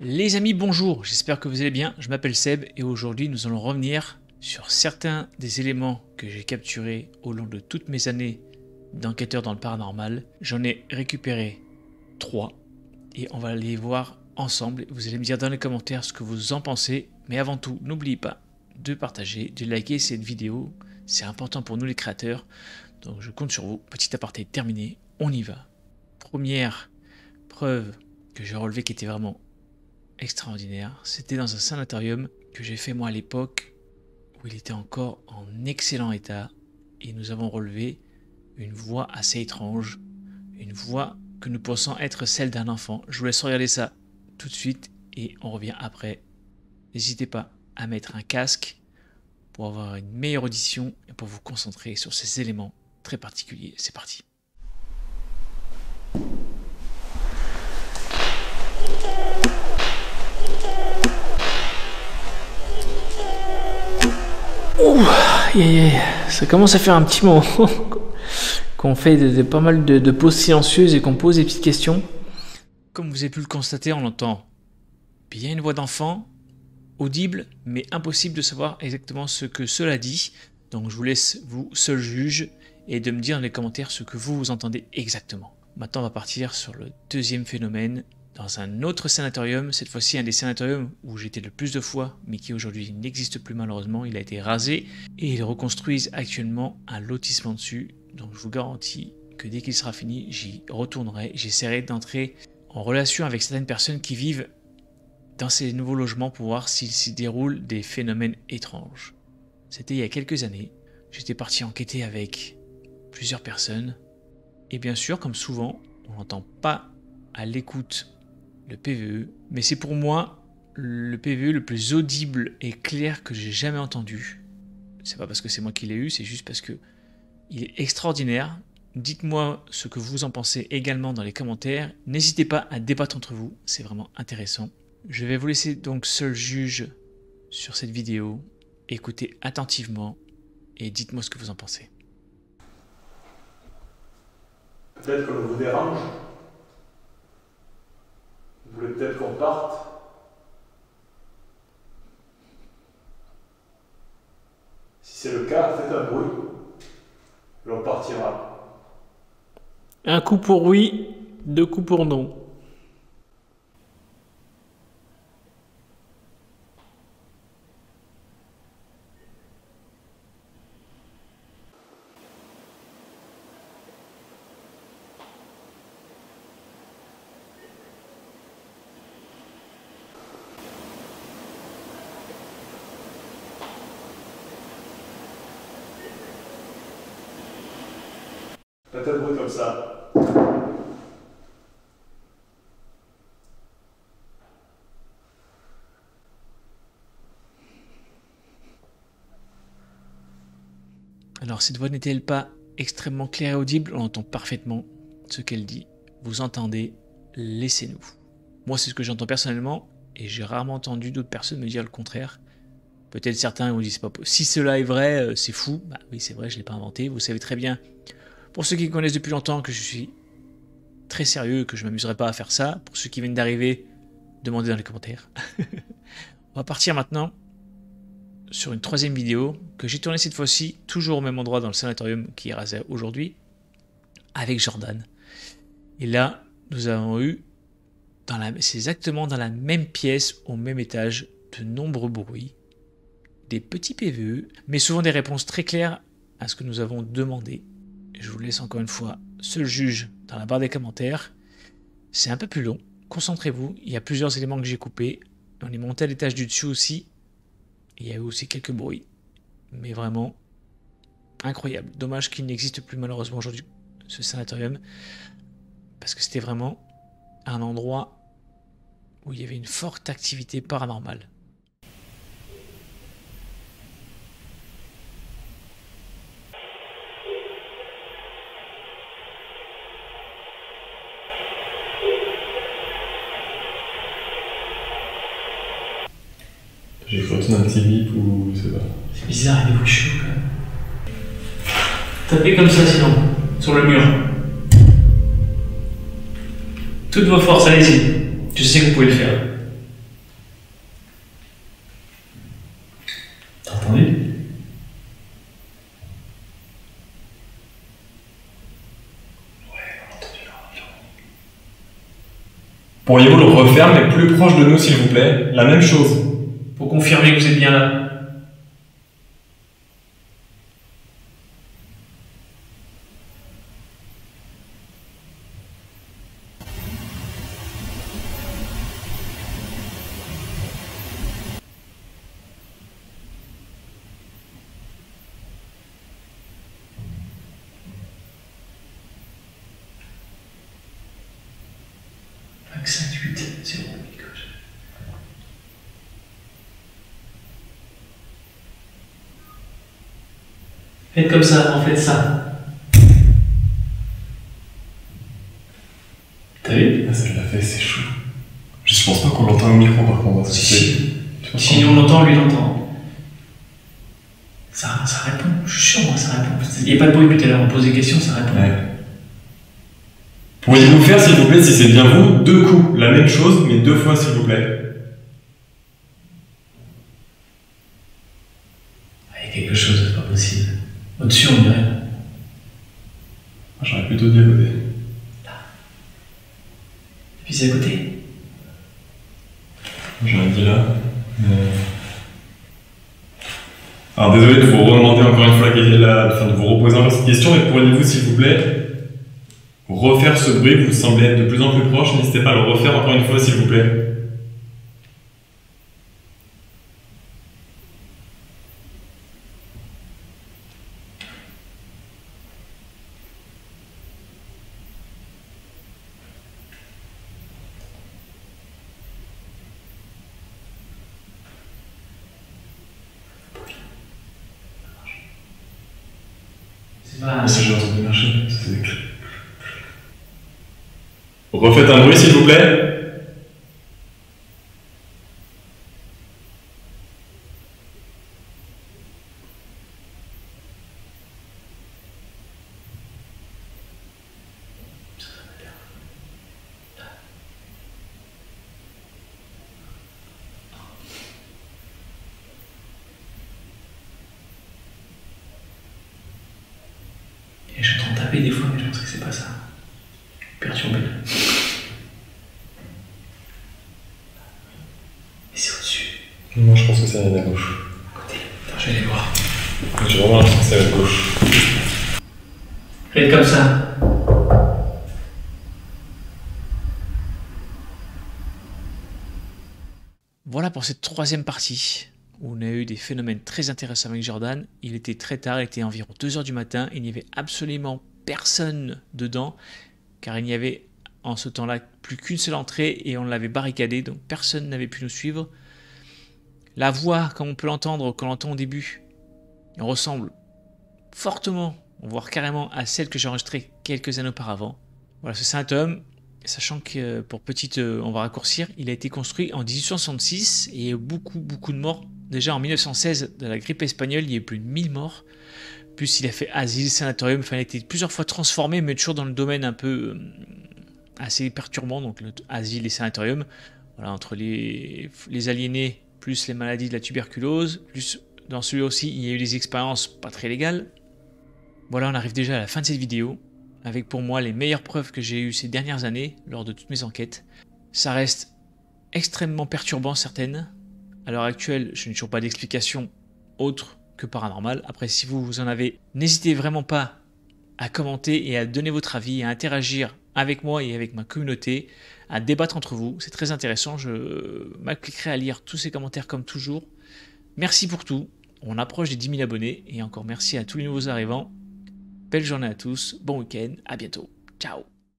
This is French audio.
Les amis, bonjour, j'espère que vous allez bien, je m'appelle Seb et aujourd'hui nous allons revenir sur certains des éléments que j'ai capturés au long de toutes mes années d'enquêteur dans le paranormal. J'en ai récupéré 3 et on va les voir ensemble. Vous allez me dire dans les commentaires ce que vous en pensez, mais avant tout, n'oubliez pas de partager, de liker cette vidéo, c'est important pour nous les créateurs, donc je compte sur vous. Petit aparté terminé, on y va. Première preuve que j'ai relevée qui était vraiment extraordinaire, c'était dans un sanatorium que j'ai fait moi à l'époque où il était encore en excellent état et nous avons relevé une voix assez étrange, une voix que nous pensons être celle d'un enfant. Je vous laisse regarder ça tout de suite et on revient après. N'hésitez pas à mettre un casque pour avoir une meilleure audition et pour vous concentrer sur ces éléments très particuliers. C'est parti. Ouh, ça commence à faire un petit moment qu'on fait pas mal de pauses silencieuses et qu'on pose des petites questions. Comme vous avez pu le constater, on entend bien une voix d'enfant, audible, mais impossible de savoir exactement ce que cela dit. Donc je vous laisse vous seul juge et de me dire dans les commentaires ce que vous entendez exactement. Maintenant on va partir sur le deuxième phénomène. Dans un autre sanatorium, cette fois-ci un des sanatoriums où j'étais le plus de fois, mais qui aujourd'hui n'existe plus malheureusement, il a été rasé et ils reconstruisent actuellement un lotissement dessus. Donc je vous garantis que dès qu'il sera fini, j'y retournerai, j'essaierai d'entrer en relation avec certaines personnes qui vivent dans ces nouveaux logements pour voir s'il s'y déroule des phénomènes étranges. C'était il y a quelques années, j'étais parti enquêter avec plusieurs personnes et bien sûr, comme souvent, on n'entend pas à l'écoute le PVE, mais c'est pour moi le PVE le plus audible et clair que j'ai jamais entendu. C'est pas parce que c'est moi qui l'ai eu, c'est juste parce que il est extraordinaire. Dites-moi ce que vous en pensez également dans les commentaires. N'hésitez pas à débattre entre vous, c'est vraiment intéressant. Je vais vous laisser donc seul juge sur cette vidéo. Écoutez attentivement et dites-moi ce que vous en pensez. Peut-être que l'on vous dérange. Vous voulez peut-être qu'on parte? Si c'est le cas, faites un bruit. L'on partira. Un coup pour oui, 2 coups pour non. Faites un bruit comme ça. Alors cette voix n'est-elle pas extrêmement claire et audible? On entend parfaitement ce qu'elle dit. Vous entendez? Laissez-nous. Moi c'est ce que j'entends personnellement et j'ai rarement entendu d'autres personnes me dire le contraire. Peut-être certains vous disent pas. Si cela est vrai, c'est fou. Bah oui c'est vrai, je ne l'ai pas inventé. Vous savez très bien, pour ceux qui me connaissent depuis longtemps, que je suis très sérieux, que je ne m'amuserai pas à faire ça. Pour ceux qui viennent d'arriver, demandez dans les commentaires. On va partir maintenant sur une troisième vidéo que j'ai tournée cette fois-ci, toujours au même endroit dans le sanatorium qui est rasé aujourd'hui, avec Jordan. Et là, nous avons eu, c'est exactement dans la même pièce, au même étage, de nombreux bruits, des petits PVE, mais souvent des réponses très claires à ce que nous avons demandé. Je vous laisse encore une fois seul juge dans la barre des commentaires. C'est un peu plus long, concentrez-vous, il y a plusieurs éléments que j'ai coupés. On est monté à l'étage du dessus aussi. Il y a eu aussi quelques bruits, mais vraiment incroyable. Dommage qu'il n'existe plus malheureusement aujourd'hui ce sanatorium, parce que c'était vraiment un endroit où il y avait une forte activité paranormale. J'ai frotté un petit bip ou je sais pas. C'est bizarre, il y a des bruits chelous quand même. Tapez comme ça sinon, sur le mur. Toutes vos forces, allez-y. Je sais que vous pouvez le faire. Attendez. Pourriez-vous le refaire, mais plus proche de nous, s'il vous plaît? La même chose. Pour confirmer que vous êtes bien là. Avec 5, 8, 0, gauche. Faites comme ça, en fait ça. T'as vu? Ah, ça l'a fait, c'est chaud. Je pense pas qu'on l'entend au micro par contre. Si on l'entend, lui l'entend. Ça répond, je suis sûr, moi, ça répond. Il n'y a pas de bruit depuis tout à l'heure, on pose des questions, ça répond. Ouais. Pourriez-vous faire, s'il vous plaît, si c'est bien vous, 2 coups, la même chose, mais 2 fois, s'il vous plaît? Il y a quelque chose, c'est pas possible. Au-dessus, on dirait. J'aurais plutôt dit à côté. Là. Et puis c'est à côté. J'aurais dit là. Alors désolé de vous redemander encore une fois de vous reposer encore cette question, mais pourriez-vous, s'il vous plaît, refaire ce bruit? Vous semblez être de plus en plus proche, n'hésitez pas à le refaire encore une fois, s'il vous plaît. C'est pas. C'est genre de marcher, c'est clair. Refaites un bruit, s'il vous plaît. Et je suis en train de taper des fois, mais je pense que c'est pas ça. Perturbé. Et c'est au-dessus. Moi, je pense que ça vient à gauche. À côté. Attends, je vais aller voir. J'ai vraiment l'impression que ça vient à gauche. Faites comme ça. Voilà pour cette 3e partie, où on a eu des phénomènes très intéressants avec Jordan. Il était très tard, il était environ 2 h du matin, il n'y avait absolument personne dedans, car il n'y avait en ce temps-là plus qu'une seule entrée et on l'avait barricadée, donc personne n'avait pu nous suivre. La voix, comme on peut l'entendre, qu'on entend au début, ressemble fortement, voire carrément à celle que j'ai enregistrée quelques années auparavant. Voilà, ce saint homme, sachant que pour petite, on va raccourcir, il a été construit en 1866 et il y a eu beaucoup de morts. Déjà en 1916, de la grippe espagnole, il y a eu plus de 1000 morts. Plus il a fait asile, sanatorium, enfin il a été plusieurs fois transformé, mais toujours dans le domaine un peu assez perturbant, donc le asile et sanatorium. Voilà, entre les aliénés, plus les maladies de la tuberculose, plus dans celui-là aussi, il y a eu des expériences pas très légales. Voilà, on arrive déjà à la fin de cette vidéo, avec pour moi les meilleures preuves que j'ai eues ces dernières années, lors de toutes mes enquêtes. Ça reste extrêmement perturbant certaines. À l'heure actuelle, je n'ai toujours pas d'explication autre que paranormale. Après, si vous en avez, n'hésitez vraiment pas à commenter et à donner votre avis, à interagir avec moi et avec ma communauté, à débattre entre vous. C'est très intéressant, je m'appliquerai à lire tous ces commentaires comme toujours. Merci pour tout, on approche des 10 000 abonnés et encore merci à tous les nouveaux arrivants. Belle journée à tous, bon week-end, à bientôt, ciao.